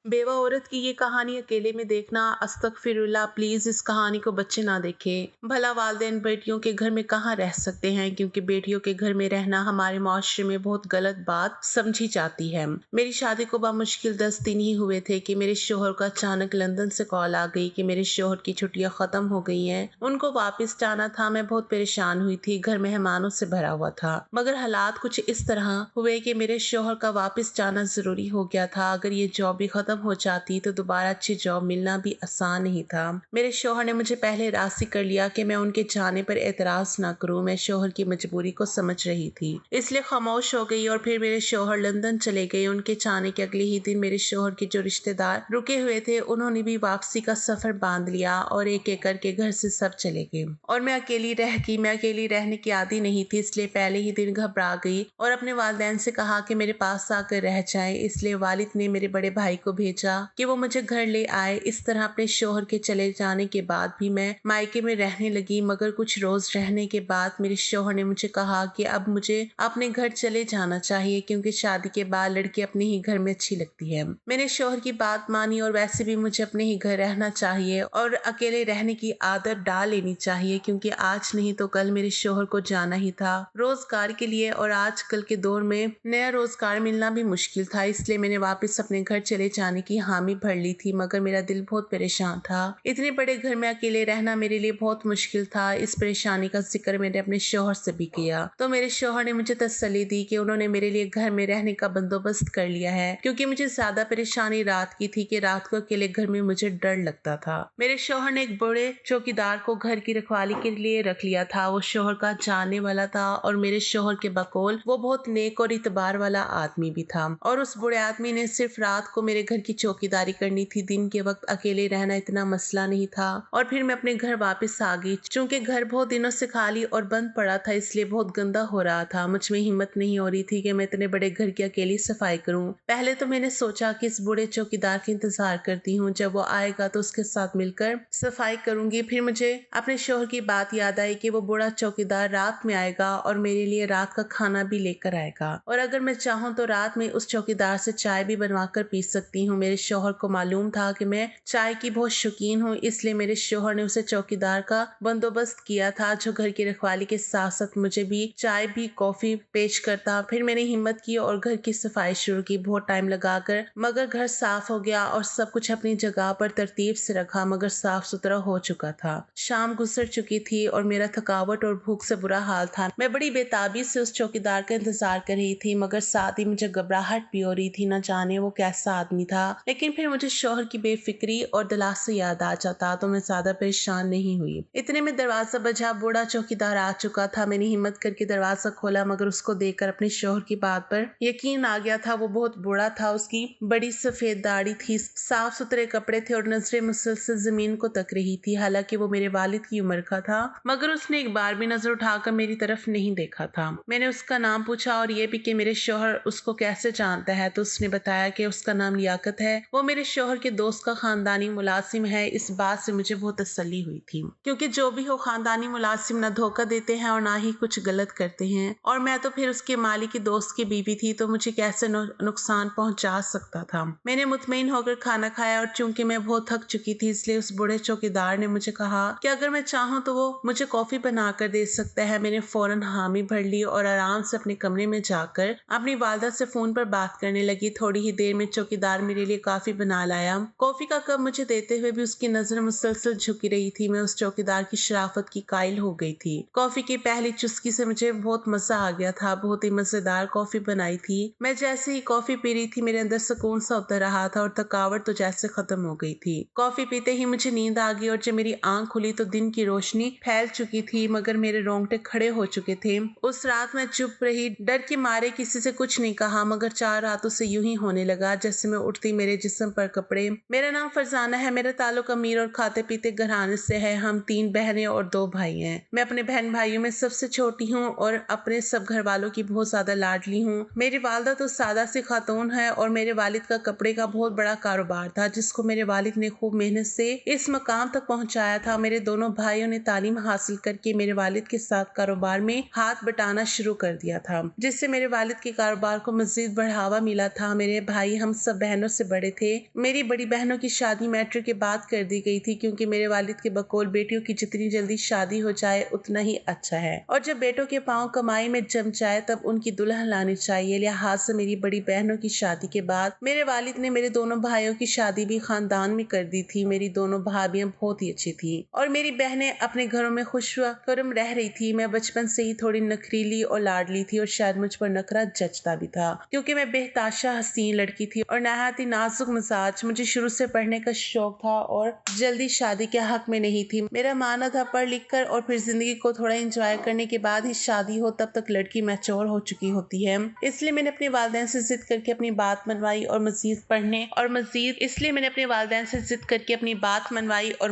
बेवा औरत की ये कहानी अकेले में देखना, अस्तगफिरुल्लाह, प्लीज इस कहानी को बच्चे ना देखें। भला वालिदैन बेटियों के घर में कहाँ रह सकते हैं, क्योंकि बेटियों के घर में रहना हमारे माशरे में बहुत गलत बात समझी जाती है। मेरी शादी को बामुश्किल 10 दिन ही हुए थे कि मेरे शोहर का अचानक लंदन से कॉल आ गई कि मेरे शोहर की छुट्टियां खत्म हो गई हैं, उनको वापस जाना था। मैं बहुत परेशान हुई थी, घर मेहमानों से भरा हुआ था, मगर हालात कुछ इस तरह हुए कि मेरे शोहर का वापस जाना जरूरी हो गया था। अगर ये जॉब भी खत्म हो जाती तो दोबारा अच्छी जॉब मिलना भी आसान नहीं था। मेरे शोहर ने मुझे पहले राजी कर लिया कि मैं उनके जाने पर एतराज ना करूं। मैं शोहर की मजबूरी को समझ रही थी, इसलिए खामोश हो गई। और फिर मेरे शोहर लंदन चले गए। उनके जाने के अगले ही दिन मेरे शोहर के जो रिश्तेदार रुके हुए थे, उन्होंने भी वापसी का सफर बांध लिया और एक एक करके घर से सब चले गए और मैं अकेली रह गई। मैं अकेली रहने की आदी नहीं थी, इसलिए पहले ही दिन घबरा गई और अपने वालिदैन से कहा कि मेरे पास आकर रह जाए। इसलिए वालिद ने मेरे बड़े भाई को भेजा कि वो मुझे घर ले आए। इस तरह अपने शोहर के चले जाने के बाद भी मैं मायके में रहने लगी, मगर कुछ रोज रहने के बाद मेरे शोहर ने मुझे कहा कि अब मुझे अपने घर चले जाना चाहिए, क्योंकि शादी के बाद लड़की अपने ही घर में अच्छी लगती है। मैंने शोहर की बात मानी और वैसे भी मुझे अपने ही घर रहना चाहिए और अकेले रहने की आदत डाल लेनी चाहिए, क्योंकि आज नहीं तो कल मेरे शोहर को जाना ही था रोजगार के लिए और आजकल के दौर में नया रोजगार मिलना भी मुश्किल था। इसलिए मैंने वापस अपने घर चले जाने की हामी भर ली थी, मगर मेरा दिल बहुत परेशान था। इतने बड़े घर में अकेले रहना मेरे लिए बहुत मुश्किल था। इस परेशानी का जिक्र मैंने अपने शोहर से भी किया तो मेरे शोहर ने मुझे तसल्ली दी कि उन्होंने मेरे लिए घर में रहने का बंदोबस्त कर लिया है, क्योंकि मुझे ज्यादा परेशानी रात की थी कि रात को अकेले घर में मुझे डर लगता था। मेरे शोहर ने एक बड़े चौकीदार को घर की रखवाली के लिए रख लिया था। वो शोहर का जानने वाला था और मेरे शोहर के बकौल वो बहुत नेक और इतबार वाला आदमी भी था। और उस बुरे आदमी ने सिर्फ रात को मेरे घर की चौकीदारी करनी थी, दिन के वक्त अकेले रहना इतना मसला नहीं था। और फिर मैं अपने घर वापस आ गई। चूंकि घर बहुत दिनों से खाली और बंद पड़ा था, इसलिए बहुत गंदा हो रहा था। मुझ में हिम्मत नहीं हो रही थी कि मैं इतने बड़े घर की अकेली सफाई करूं। पहले तो मैंने सोचा कि इस बूढ़े चौकीदार का इंतजार करती हूँ, जब वो आएगा तो उसके साथ मिलकर सफाई करूंगी। फिर मुझे अपने शोहर की बात याद आई कि वो बूढ़ा चौकीदार रात में आएगा और मेरे लिए रात का खाना भी लेकर आएगा, और अगर मैं चाहूँ तो रात में उस चौकीदार से चाय भी बनवा कर पी सकती हूँ। मेरे शोहर को मालूम था कि मैं चाय की बहुत शौकीन हूँ, इसलिए मेरे शोहर ने उसे चौकीदार का बंदोबस्त किया था, जो घर की रखवाली के साथ साथ मुझे भी चाय भी कॉफी पेश करता। फिर मैंने हिम्मत की और घर की सफाई शुरू की, बहुत टाइम लगाकर, मगर घर साफ हो गया और सब कुछ अपनी जगह पर तरतीब से रखा, मगर साफ सुथरा हो चुका था। शाम गुजर चुकी थी और मेरा थकावट और भूख से बुरा हाल था। मैं बड़ी बेताबी से उस चौकीदार का इंतजार कर रही थी, मगर साथ ही मुझे घबराहट भी हो रही थी, न जाने वो कैसा आदमी था। लेकिन फिर मुझे शोहर की बेफिक्री और दिलासा याद आ जाता तो मैं ज्यादा परेशान नहीं हुई। इतने में दरवाजा बजा, बूढ़ा चौकीदार आ चुका था। मैंने हिम्मत करके दरवाजा खोला, मगर उसको देखकर अपने शोहर की बात पर यकीन आ गया था। वो बहुत बूढ़ा था, उसकी बड़ी सफेद दाढ़ी थी, साफ सुथरे कपड़े थे और नजरें मुसलसल जमीन को तक रही थी। हालांकि वो मेरे वालिद की उम्र का था, मगर उसने एक बार भी नजर उठाकर मेरी तरफ नहीं देखा था। मैंने उसका नाम पूछा और ये भी कि मेरे शोहर उसको कैसे जानता है, तो उसने बताया कि उसका नाम लियाकत है, वो मेरे शोहर के दोस्त का खानदानी मुलाजिम है। इस बात से मुझे बहुत तसल्ली हुई थी, क्योंकि जो भी हो, खानदानी मुलाजिम न धोखा देते हैं और ना ही कुछ गलत करते हैं, और मैं तो फिर उसके मालिक की दोस्त की बीवी थी, तो मुझे कैसे नुकसान पहुंचा सकता था। मैंने मुतमईन होकर खाना खाया और चूंकि मैं बहुत थक चुकी थी, इसलिए उस बूढ़े चौकीदार ने मुझे कहा कि अगर मैं चाहूँ तो वो मुझे कॉफी बना कर दे सकता है। मैंने फौरन हामी भर ली और आराम से अपने कमरे में जाकर अपनी वालदा से फोन पर बात करने लगी। थोड़ी ही देर में चौकीदार मेरे लिए कॉफी बना लाया। कॉफी का कप मुझे देते हुए भी उसकी नजर मुसलसल झुकी रही थी। मैं उस चौकीदार की शराफत की कायल हो गई थी। कॉफी की पहली चुस्की से मुझे बहुत मजा आ गया था। बहुत ही मजेदार कॉफी बनाई थी। मैं जैसे ही कॉफी पी रही थी, मेरे अंदर सुकून सा उतर रहा था और थकावट तो जैसे खत्म हो गई थी। कॉफी पीते ही मुझे नींद आ गई और जब मेरी आंख खुली तो दिन की रोशनी फैल चुकी थी, मगर मेरे रोंगटे खड़े हो चुके थे। उस रात मैं चुप रही, डर के मारे किसी से कुछ नहीं कहा, मगर 4 रातों से यूं ही होने लगा जैसे मैं उठती मेरे जिस्म पर कपड़े। मेरा नाम फरजाना है। मेरा ताल्लुक अमीर और खाते पीते घराने से है। हम 3 बहनें और 2 भाई हैं। मैं अपने बहन भाइयों में सबसे छोटी हूँ और अपने सब घर वालों की बहुत ज्यादा लाडली हूँ। मेरी वालदा तो सादा सी खातून है और मेरे वालिद का कपड़े का बहुत बड़ा कारोबार था, जिसको मेरे वालिद ने खूब मेहनत से इस मकाम तक पहुंचाया था। मेरे दोनों भाइयों ने तालीम हासिल करके मेरे वालिद के साथ कारोबार में हाथ बटाना शुरू कर दिया था, जिससे मेरे वालिद के कारोबार को मजीद बढ़ावा मिला था। मेरे भाई हम सब बहनों से बड़े थे। मेरी बड़ी बहनों की शादी मैट्रिक के बाद कर दी गई थी क्योंकि मेरे वालिद के बकौल बेटियों की जितनी जल्दी शादी हो जाए उतना ही अच्छा है, और जब बेटों के पांव कमाई में जम जाए तब उनकी दुल्हन लानी चाहिए। लिहाजा मेरी बड़ी बहनों की शादी के बाद मेरे वालिद ने मेरे दोनों भाइयों की शादी भी खानदान में कर दी थी। मेरी दोनों भाभियां बहुत ही अच्छी थी और मेरी बहनें अपने घरों में खुशनुमा रह रही थी। मैं बचपन से ही थोड़ी नखरीली और लाडली थी और शायद मुझ पर नखरा जचता भी था क्योंकि मैं बेहताशा हसीन लड़की थी और नहायत ही नाजुक मिजाज। मुझे शुरू से पढ़ने का शौक था और जल्दी शादी के हक में नहीं थी। मेरा मानना था पढ़ लिख कर और फिर जिंदगी को थोड़ा एंजॉय करने के बाद ही शादी हो, तब तक लड़की मैच्योर हो चुकी होती है। इसलिए मैंने अपने वालिदैन से जिद करके अपनी बात मनवाई और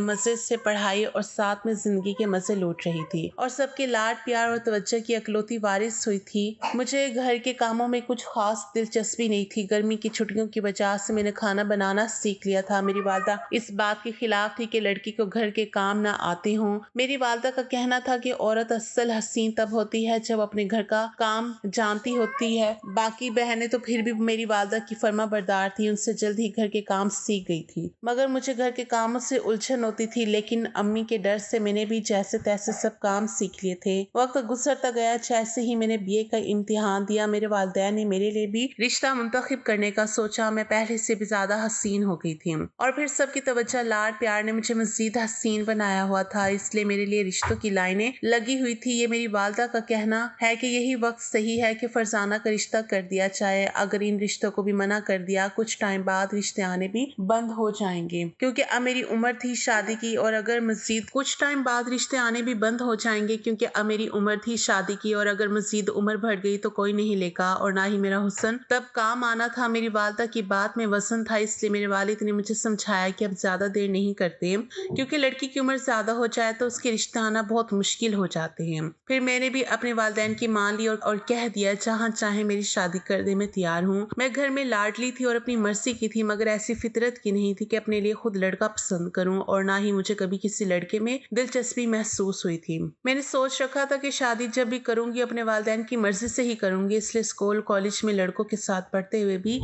मजीद से पढ़ाई और साथ में जिंदगी के मजे लूट रही थी और सबके लाड प्यार और तवज्जो की अकलौती वारिस हुई थी। मुझे घर के कामों में कुछ खास दिलचस्पी नहीं थी। गर्मी की छुट्टियों की वजह से मैंने खाना बनाना सीख लिया था। मेरी वालदा इस बात के खिलाफ थी कि लड़की को घर के काम ना आते हों। मेरी वालदा का कहना था कि औरत असल हसीन तब होती है जब अपने घर का काम जानती होती है। बाकी बहनें तो फिर भी मेरी वालदा की फर्मा बरदार थी, उनसे जल्द ही घर के काम सीख गई थी, मगर मुझे घर के कामों से उलझन होती थी। लेकिन अम्मी के डर से मैंने भी जैसे तैसे सब काम सीख लिए थे। वक्त गुजरता गया। जैसे ही मैंने बीए का इम्तिहान दिया मेरे वालिदैन ने मेरे लिए भी रिश्ता मुंतखब करने का सोचा। मैं पहले से भी ज्यादा हसीन हो गई थी और फिर सबकी तवज्जो लाड प्यार ने मुझे मजीद हसीन बनाया हुआ था, इसलिए मेरे लिए रिश्तों की लाइनें लगी हुई थी। ये मेरी वालदा का कहना है कि यही वक्त सही है कि फरजाना का रिश्ता कर दिया जाए। अगर इन रिश्तों को भी मना कर दिया कुछ टाइम बाद रिश्ते आने भी बंद हो जाएंगे क्योंकि अब मेरी उम्र थी शादी की, और अगर मजीद कुछ टाइम बाद रिश्ते आने भी बंद हो जाएंगे क्योंकि अब मेरी उम्र थी शादी की, और अगर मजीद उम्र बढ़ गई तो कोई नहीं लेगा और ना ही मेरा हुस्न तब काम आना था। मेरी वालदा की बात में वजन था, इसलिए मेरे वालिद ने मुझे समझाया कि अब ज्यादा देर नहीं करते क्योंकि लड़की की उम्र ज्यादा हो जाए तो उसके रिश्ते आना बहुत मुश्किल हो जाते हैं। फिर मैंने भी अपने वालिदैन की मान ली और कह दिया जहाँ चाहे मेरी शादी कर दे, मैं तैयार हूँ। मैं घर में लाडली थी और अपनी मर्जी की थी, मगर ऐसी फितरत की नहीं थी कि अपने लिए खुद लड़का पसंद करूं, और ना ही मुझे कभी किसी लड़के में दिलचस्पी महसूस हुई थी। मैंने सोच रखा था कि शादी जब भी करूंगी अपने वालिदैन की मर्जी से ही करूंगी, इसलिए स्कूल कॉलेज में लड़कों के साथ पढ़ते हुए भी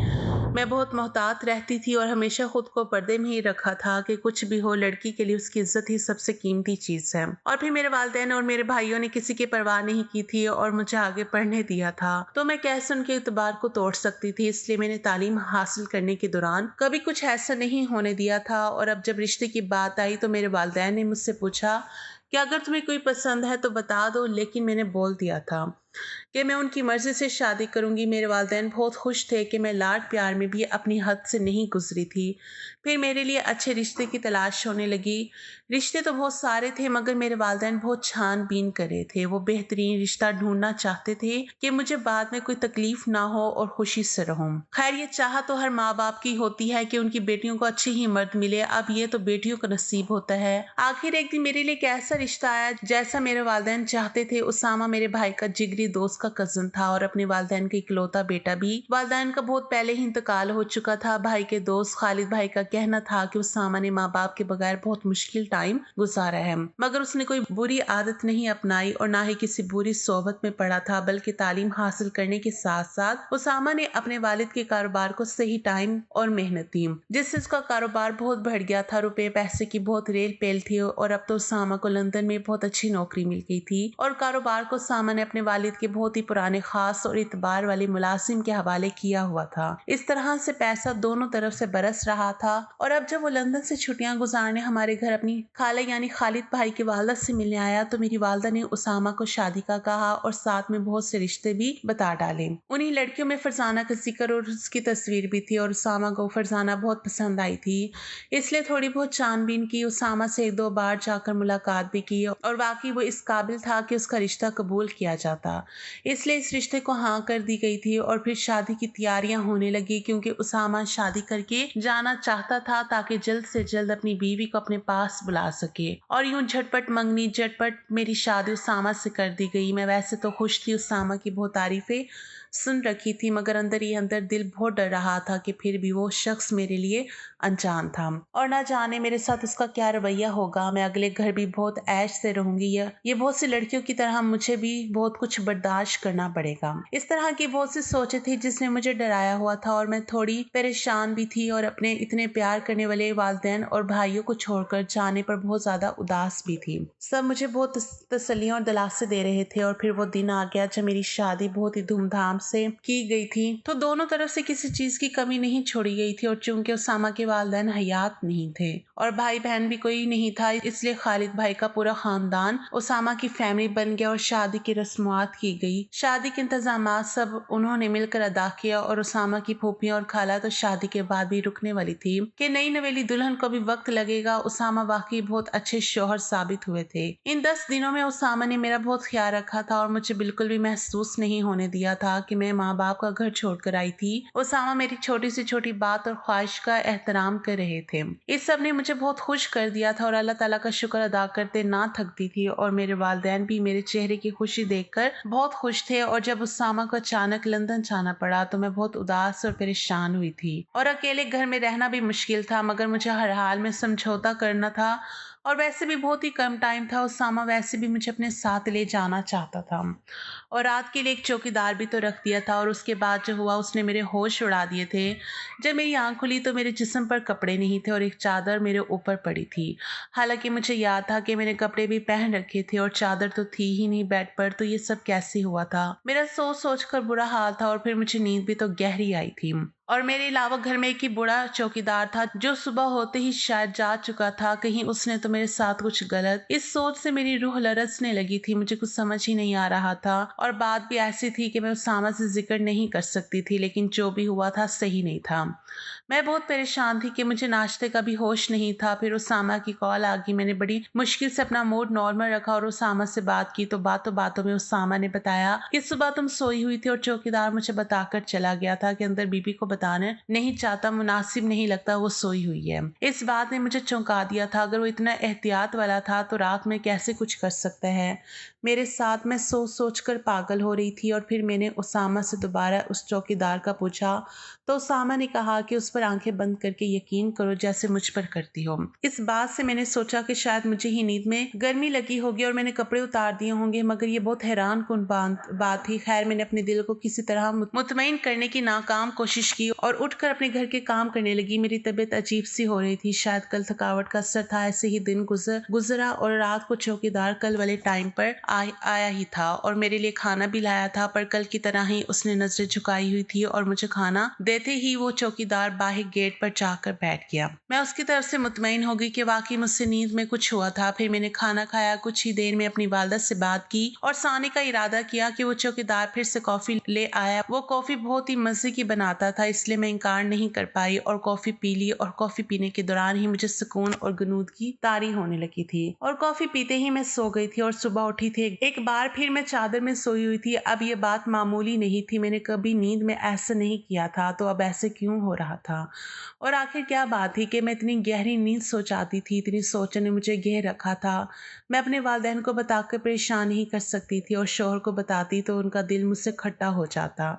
मैं बहुत मोहतात रहती थी और हमेशा खुद को पर्दे में ही रखा था कि कुछ भी हो लड़की के लिए उसकी इज्जत ही सबसे कीमती चीज है। और फिर मेरे वालिदैन और मेरे भाइयों ने किसी की परवाह नहीं की थी और मुझे आगे पढ़ने दिया था, तो मैं कैसे उनके इतबार को तोड़ सकती थी। इसलिए मैंने तालीम हासिल करने के दौरान कभी कुछ ऐसा नहीं होने दिया था। और अब जब रिश्ते की बात आई तो मेरे वालिदैन ने मुझसे पूछा कि अगर तुम्हें कोई पसंद है तो बता दो, लेकिन मैंने बोल दिया था कि मैं उनकी मर्जी से शादी करूंगी। मेरे वालिदैन बहुत खुश थे कि मैं लाड प्यार में भी अपनी हद से नहीं गुजरी थी। फिर मेरे लिए अच्छे रिश्ते की तलाश होने लगी। रिश्ते तो बहुत सारे थे मगर मेरे वालिदैन बहुत छानबीन करे थे। वो बेहतरीन रिश्ता ढूंढना चाहते थे कि मुझे बाद में कोई तकलीफ ना हो और खुशी से रहूं। खैर ये चाह तो हर माँ बाप की होती है कि उनकी बेटियों को अच्छे ही मर्द मिले, अब ये तो बेटियों का नसीब होता है। आखिर एक दिन मेरे लिए एक ऐसा रिश्ता आया जैसा मेरे वालिदैन चाहते थे। उसामा मेरे भाई का जिगरी दोस्त का कजन था और अपने वालिदैन का इकलौता बेटा भी। वालिदैन का बहुत पहले ही इंतकाल हो चुका था। भाई के दोस्त खालिद भाई का कहना था कि उसामा ने माँ बाप के बगैर बहुत मुश्किल टाइम गुजारा है, मगर उसने कोई बुरी आदत नहीं अपनाई और ना ही किसी बुरी सोबत में पड़ा था, बल्कि तालीम हासिल करने के साथ साथ उसामा ने अपने वालिद के कारोबार को सही टाइम और मेहनत दी, जिससे उसका कारोबार बहुत बढ़ गया था। रुपए पैसे की बहुत रेल पेल थी और अब तो उसामा को लंदन में बहुत अच्छी नौकरी मिल गई थी और कारोबार को उसामा ने अपने वालिद के बहुत ही पुराने खास और इतबार वाले मुलाजिम के हवाले किया हुआ था। इस तरह से पैसा दोनों तरफ से बरस रहा था। और अब जब वो लंदन से छुट्टियां गुजारने हमारे घर अपनी खाला यानी खालिद भाई की वालदा से मिलने आया तो मेरी वालदा ने उसामा को शादी का कहा और साथ में बहुत से रिश्ते भी बता डाले। उन्हीं लड़कियों में फरजाना का जिक्र और उसकी तस्वीर भी थी और उसामा को फरजाना बहुत पसंद आई थी, इसलिए थोड़ी बहुत छानबीन की। उसामा से एक दो बार जाकर मुलाकात भी की और वाकई वो इस काबिल था कि उसका रिश्ता कबूल किया जाता, इसलिए इस रिश्ते को हाँ कर दी गई थी। और फिर शादी की तैयारियां होने लगी क्योंकि उसामा शादी करके जाना चाहता था ताकि जल्द से जल्द अपनी बीवी को अपने पास बुला सके। और यूं झटपट मंगनी झटपट मेरी शादी उसामा से कर दी गई। मैं वैसे तो खुश थी, उसामा की बहुत तारीफें सुन रखी थी, मगर अंदर ही अंदर दिल बहुत डर रहा था कि फिर भी वो शख्स मेरे लिए अनजान था और ना जाने मेरे साथ उसका क्या रवैया होगा। मैं अगले घर भी बहुत ऐश से रहूंगी या ये बहुत सी लड़कियों की तरह मुझे भी बहुत कुछ बर्दाश्त करना पड़ेगा। इस तरह की बहुत सी सोचें थी जिसने मुझे डराया हुआ था और मैं थोड़ी परेशान भी थी और अपने इतने प्यार करने वाले वालिदैन और भाइयों को छोड़कर जाने पर बहुत ज्यादा उदास भी थी। सब मुझे बहुत तसल्लियां और दिलासे दे रहे थे और फिर वो दिन आ गया जब मेरी शादी बहुत ही धूमधाम से की गई थी, तो दोनों तरफ से किसी चीज की कमी नहीं छोड़ी गई थी। और चूंकि उसामा के वालिदैन हयात नहीं थे और भाई बहन भी कोई नहीं था, इसलिए खालिद भाई का पूरा खानदान उसामा की फैमिली बन गया और शादी की रस्मात की गई। शादी के इंतजामात सब उन्होंने मिलकर अदा किया और उसामा की फूफियां और खाला तो शादी के बाद भी रुकने वाली थी कि नई नवेली दुल्हन को भी वक्त लगेगा। उसामा वाकई बहुत अच्छे शौहर साबित हुए थे। इन 10 दिनों में उसामा ने मेरा बहुत ख्याल रखा था और मुझे बिल्कुल भी महसूस नहीं होने दिया था कि मैं माँ बाप का घर छोड़कर आई थी। उसामा मेरी छोटी से छोटी बात और ख्वाहिश का एहतराम कर रहे थे। इस सब ने मुझे बहुत खुश कर दिया था और अल्लाह ताला का शुक्र अदा करते ना थकती थी और मेरे वालिदैन भी मेरे चेहरे की खुशी देखकर बहुत खुश थे। और जब उसामा को अचानक लंदन जाना पड़ा तो मैं बहुत उदास और परेशान हुई थी और अकेले घर में रहना भी मुश्किल था, मगर मुझे हर हाल में समझौता करना था और वैसे भी बहुत ही कम टाइम था। उसामा वैसे भी मुझे अपने साथ ले जाना चाहता था और रात के लिए एक चौकीदार भी तो रख दिया था। और उसके बाद जो हुआ उसने मेरे होश उड़ा दिए थे। जब मेरी आंख खुली तो मेरे जिस्म पर कपड़े नहीं थे और एक चादर मेरे ऊपर पड़ी थी। हालांकि मुझे याद था कि मैंने कपड़े भी पहन रखे थे और चादर तो थी ही नहीं बेड पर, तो ये सब कैसे हुआ था। मेरा सोच सोच कर बुरा हाल था और फिर मुझे नींद भी तो गहरी आई थी। और मेरे अलावा घर में एक ही बूढ़ा चौकीदार था जो सुबह होते ही शायद जा चुका था। कहीं उसने तो मेरे साथ कुछ गलत। इस सोच से मेरी रूह लरसने लगी थी। मुझे कुछ समझ ही नहीं आ रहा था और बात भी ऐसी थी कि मैं उसामा से जिक्र नहीं कर सकती थी, लेकिन जो भी हुआ था सही नहीं था। मैं बहुत परेशान थी कि मुझे नाश्ते का भी होश नहीं था। फिर उसामा की कॉल आ गई। मैंने बड़ी मुश्किल से अपना मूड नॉर्मल रखा और उसामा से बात की तो बातों बातों में उसामा ने बताया कि सुबह तुम सोई हुई थी और चौकीदार मुझे बताकर चला गया था कि अंदर बीबी को बताना नहीं चाहता, मुनासिब नहीं लगता वो सोई हुई है। इस बात ने मुझे चौंका दिया था। अगर वो इतना एहतियात वाला था तो रात में कैसे कुछ कर सकता है मेरे साथ। मैं सोच सोच कर पागल हो रही थी और फिर मैंने उसामा से दोबारा उस चौकीदार का पूछा तो उसामा ने कहा कि उस पर आंखें बंद करके यकीन करो जैसे मुझ पर करती हो। इस बात से मैंने सोचा कि शायद मुझे ही नींद में गर्मी लगी होगी और मैंने कपड़े उतार दिए होंगे, मगर ये बहुत हैरान कुन बात थी। खैर मैंने अपने दिल को किसी तरह मुतमईन करने की नाकाम कोशिश की और उठकर अपने घर के काम करने लगी। मेरी तबीयत अजीब सी हो रही थी, शायद कल थकावट का असर था। ऐसे ही दिन गुजरा और रात को चौकीदार कल वाले टाइम पर आया ही था और मेरे लिए खाना भी लाया था, पर कल की तरह ही उसने नजरें झुकाई हुई थी और मुझे खाना देते ही वो चौकीदार बाहर गेट पर जाकर बैठ गया। मैं उसकी तरफ से मुतमईन हो गई कि वाकई मुझसे नींद में कुछ हुआ था। फिर मैंने खाना खाया, कुछ ही देर में अपनी वालदा से बात की और साने का इरादा किया कि वो चौकीदार फिर से कॉफी ले आया। वो कॉफी बहुत ही मजे की बनाता था, इसलिए मैं इनकार नहीं कर पाई और कॉफी पी ली। और कॉफी पीने के दौरान ही मुझे सुकून और गनूद की तारी होने लगी थी और कॉफी पीते ही मैं सो गई थी और सुबह उठी थी। एक बार फिर मैं चादर में सोई हुई थी। अब ये बात मामूली नहीं थी, मैंने कभी नींद में ऐसा नहीं किया था, तो अब ऐसे क्यों हो रहा था। और आखिर क्या बात थी कि मैं इतनी गहरी नींद सो जाती थी। इतनी सोच ने मुझे घेर रखा था। मैं अपने वालिदैन को बताकर परेशान नहीं कर सकती थी और शौहर को बताती तो उनका दिल मुझसे खट्टा हो जाता।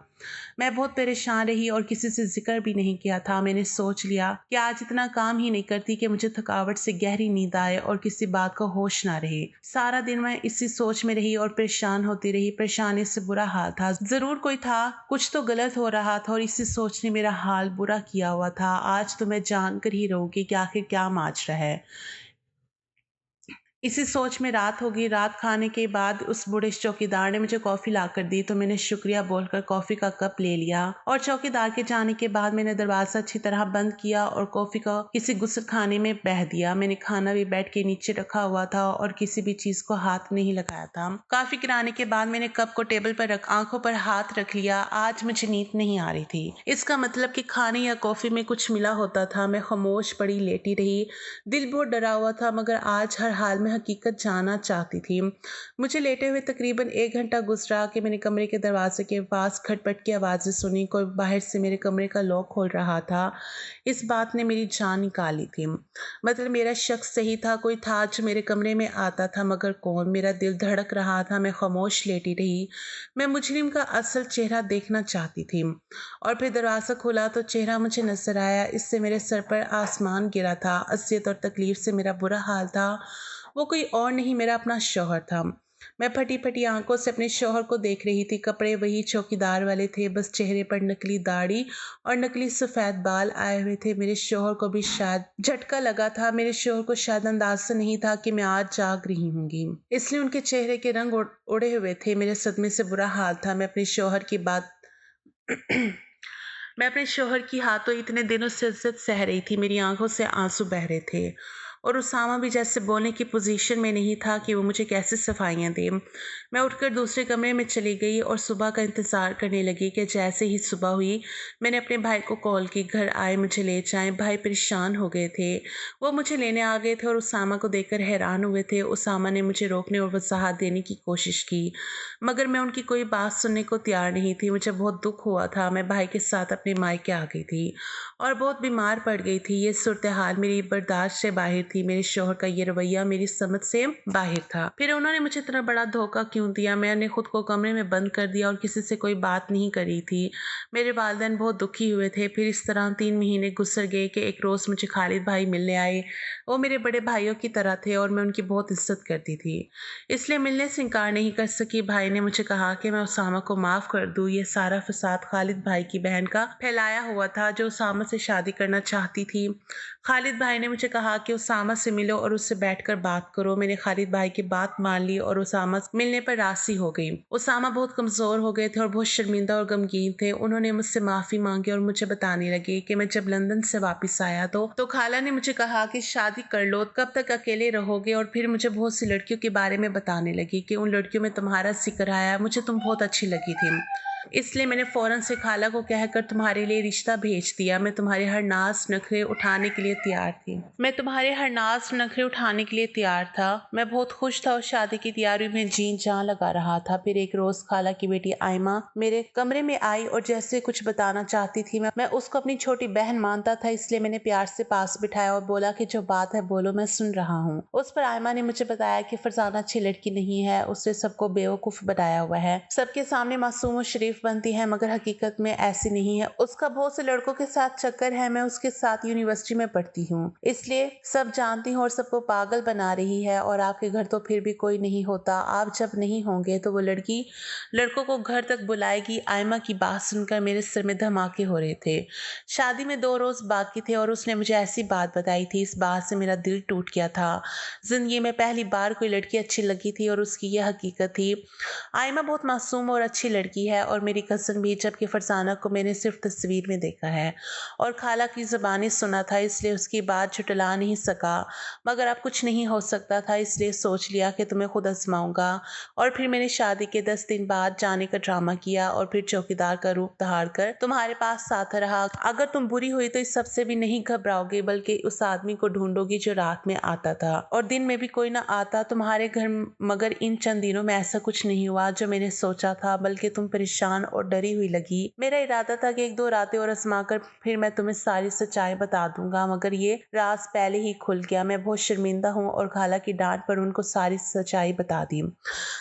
मैं बहुत परेशान रही और किसी से जिक्र भी नहीं किया था। मैंने सोच लिया कि आज इतना काम ही नहीं करती कि मुझे थकावट से गहरी नींद आए और किसी बात का होश ना रहे। सारा दिन मैं इसी सोच में रही और परेशान होती रही। परेशानी से बुरा हाल था, जरूर कोई था, कुछ तो गलत हो रहा था और इसी सोच ने मेरा हाल बुरा किया हुआ था। आज तो मैं जानकर ही रहूंगी कि आखिर क्या माजरा है। इसी सोच में रात हो गई। रात खाने के बाद उस बूढ़े चौकीदार ने मुझे कॉफी लाकर दी तो मैंने शुक्रिया बोलकर कॉफी का कप ले लिया और चौकीदार के जाने के बाद मैंने दरवाजा अच्छी तरह बंद किया और कॉफी का किसी गुस्ल खाने में बह दिया। मैंने खाना भी बेड के नीचे रखा हुआ था और किसी भी चीज को हाथ नहीं लगाया था। कॉफी गिराने के बाद मैंने कप को टेबल पर रख आंखों पर हाथ रख लिया। आज मुझे नींद नहीं आ रही थी। इसका मतलब कि खाने या कॉफी में कुछ मिला होता था। मैं खामोश पड़ी लेटी रही। दिल बहुत डरा हुआ था, मगर आज हर हाल में हकीकत जानना चाहती थी। मुझे लेटे हुए तकरीबन 1 घंटा गुजरा कि मैंने कमरे के दरवाजे के पास खटपट की आवाज़ें सुनी। कोई बाहर से मेरे कमरे का लॉक खोल रहा था। इस बात ने मेरी जान निकाली थी। मतलब मेरा शक सही था, कोई था जो मेरे कमरे में आता था, मगर कौन? मेरा दिल धड़क रहा था। मैं खामोश लेटी रही। मैं मुजरिम का असल चेहरा देखना चाहती थी। और फिर दरवाज़ा खुला तो चेहरा मुझे नजर आया। इससे मेरे सर पर आसमान गिरा था। अज़ियत और तकलीफ से मेरा बुरा हाल था। वो कोई और नहीं, मेरा अपना शौहर था। मैं फटी फटी आंखों से अपने शौहर को देख रही थी। कपड़े वही चौकीदार वाले थे, बस चेहरे पर नकली दाढ़ी और नकली सफ़ेद बाल आए हुए थे। मेरे शौहर को भी शायद झटका लगा था। मेरे शौहर को शायद अंदाज़ा नहीं था कि मैं आज जाग रही होंगी, इसलिए उनके चेहरे के रंग उड़े हुए थे। मेरे सदमे से बुरा हाल था। मैं अपने शौहर की हाथों इतने दिनों से इज्जत सह रही थी। मेरी आंखों से आंसू बह रहे थे। और उसामा भी जैसे बोलने की पोजीशन में नहीं था कि वो मुझे कैसे सफाइयाँ दे। मैं उठकर दूसरे कमरे में चली गई और सुबह का इंतज़ार करने लगी कि जैसे ही सुबह हुई मैंने अपने भाई को कॉल की, घर आए मुझे ले जाएं। भाई परेशान हो गए थे। वो मुझे लेने आ गए थे और उसामा को देखकर हैरान हुए थे। उसामा ने मुझे रोकने और वजाहत देने की कोशिश की, मगर मैं उनकी कोई बात सुनने को तैयार नहीं थी। मुझे बहुत दुख हुआ था। मैं भाई के साथ अपने मायके आ गई थी और बहुत बीमार पड़ गई थी। ये सूरत हाल मेरी बर्दाश्त से बाहर थी। मेरे शौहर का ये रवैया मेरी समझ से बाहर था। फिर उन्होंने मुझे इतना बड़ा धोखा क्यों दिया? मैंने खुद को कमरे में बंद कर दिया और किसी से कोई बात नहीं करी थी। मेरे वालिदैन बहुत दुखी हुए थे। फिर इस तरह 3 महीने गुजर गए कि एक रोज़ मुझे खालिद भाई मिलने आए। वो मेरे बड़े भाइयों की तरह थे और मैं उनकी बहुत इज्जत करती थी, इसलिए मिलने से इनकार नहीं कर सकी। भाई ने मुझे कहा कि मैं उसामा को माफ़ कर दूँ। ये सारा फसाद खालिद भाई की बहन का फैलाया हुआ था, जो उसामा से शादी करना चाहती थी। खालिद भाई ने मुझे कहा कि उसामा से मिलो और उससे बैठकर बात करो। मैंने खालिद भाई की बात मान ली और उसामा मिलने पर राजी हो गई। उसामा बहुत कमज़ोर हो गए थे और बहुत शर्मिंदा और गमगीन थे। उन्होंने मुझसे माफ़ी मांगी और मुझे बताने लगे कि मैं जब लंदन से वापस आया तो खाला ने मुझे कहा कि शादी कर लो, कब तक अकेले रहोगे? और फिर मुझे बहुत सी लड़कियों के बारे में बताने लगी कि उन लड़कियों में तुम्हारा जिक्र आया, मुझे तुम बहुत अच्छी लगी थी, इसलिए मैंने फ़ौरन से खाला को कहकर तुम्हारे लिए रिश्ता भेज दिया। मैं तुम्हारे हर नाज नखरे उठाने के लिए तैयार था। मैं बहुत खुश था और शादी की तैयारी में जी जान लगा रहा था। फिर एक रोज़ खाला की बेटी आयमा मेरे कमरे में आई और जैसे कुछ बताना चाहती थी। मैं उसको अपनी छोटी बहन मानता था, इसलिए मैंने प्यार से पास बिठाया और बोला कि जो बात है बोलो, मैं सुन रहा हूँ। उस पर आयमा ने मुझे बताया कि फरजाना अच्छी लड़की नहीं है, उसने सबको बेवकूफ़ बनाया हुआ है, सबके सामने मासूम और शरीफ बनती है, मगर हकीकत में ऐसी नहीं है। उसका बहुत से लड़कों के साथ चक्कर है। मैं उसके साथ यूनिवर्सिटी में पढ़ती हूँ, इसलिए सब जानती हूँ और सबको पागल बना रही है। और आपके घर तो फिर भी कोई नहीं होता। आप जब नहीं होंगे तो वो लड़की लड़कों को घर तक बुलाएगी। आयमा की बात सुनकर मेरे सिर में धमाके हो रहे थे। शादी में 2 रोज़ बाकी थे और उसने मुझे ऐसी बात बताई थी, इस बात से मेरा दिल टूट गया था। जिंदगी में पहली बार कोई लड़की अच्छी लगी थी और उसकी यह हकीकत थी। आयमा बहुत मासूम और अच्छी लड़की है और मेरी कज़न भी, जबकि फरजाना को मैंने सिर्फ तस्वीर में देखा है और खाला की ज़बानी सुना था, इसलिए उसकी बात झुटला नहीं सका। मगर अब कुछ नहीं हो सकता था, इसलिए सोच लिया कि तुम्हें खुद आजमाऊंगा। और फिर मैंने शादी के 10 दिन बाद जाने का ड्रामा किया और फिर चौकीदार का रूप धार कर तुम्हारे पास साथ रहा। अगर तुम बुरी हुई तो इस सबसे भी नहीं घबराओगे, बल्कि उस आदमी को ढूंढोगी जो रात में आता था और दिन में भी कोई ना आता तुम्हारे घर। मगर इन चंद दिनों में ऐसा कुछ नहीं हुआ जो मैंने सोचा था, बल्कि तुम परेशान और डरी हुई लगी। मेरा इरादा था कि 1-2 रातें और आजमा कर फिर मैं तुम्हें सारी सच्चाई बता दूंगा, मगर ये राज पहले ही खुल गया। मैं बहुत शर्मिंदा हूँ और खाला की डांट पर उनको सारी सच्चाई बता दी।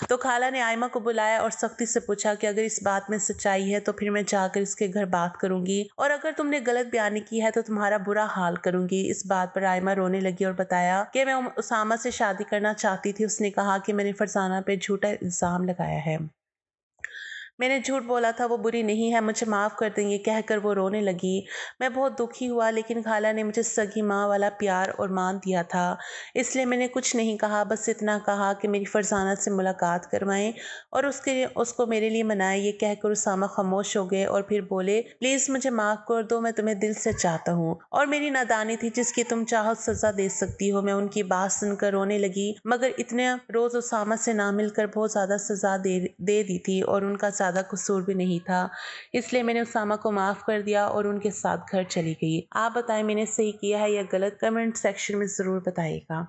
तो खाला ने आयमा को बुलाया और सख्ती से पूछा कि अगर इस बात में सच्चाई है तो फिर मैं जाकर इसके घर बात करूंगी, और अगर तुमने गलत बयानी की है तो तुम्हारा बुरा हाल करूंगी। इस बात पर आयमा रोने लगी और बताया कि मैं उसामा से शादी करना चाहती थी। उसने कहा कि मैंने फरजाना पे झूठा इल्जाम लगाया है। मैंने झूठ बोला था, वो बुरी नहीं है, मुझे माफ़ कर देंगे, कहकर वो रोने लगी। मैं बहुत दुखी हुआ, लेकिन खाला ने मुझे सगी माँ वाला प्यार और मान दिया था, इसलिए मैंने कुछ नहीं कहा। बस इतना कहा कि मेरी फरजाना से मुलाकात करवाएं और उसको मेरे लिए मनाएं। ये कहकर उसामा खामोश हो गए और फिर बोले, प्लीज़ मुझे माफ़ कर दो, मैं तुम्हें दिल से चाहता हूँ और मेरी नादानी थी जिसकी तुम चाहो सज़ा दे सकती हो। मैं उनकी बात सुनकर रोने लगी, मगर इतने रोज़ उसामा से ना मिलकर बहुत ज़्यादा सज़ा दे दी थी और उनका ज़्यादा कसूर भी नहीं था, इसलिए मैंने उसामा को माफ़ कर दिया और उनके साथ घर चली गई। आप बताएं मैंने सही किया है या गलत? कमेंट सेक्शन में ज़रूर बताइएगा।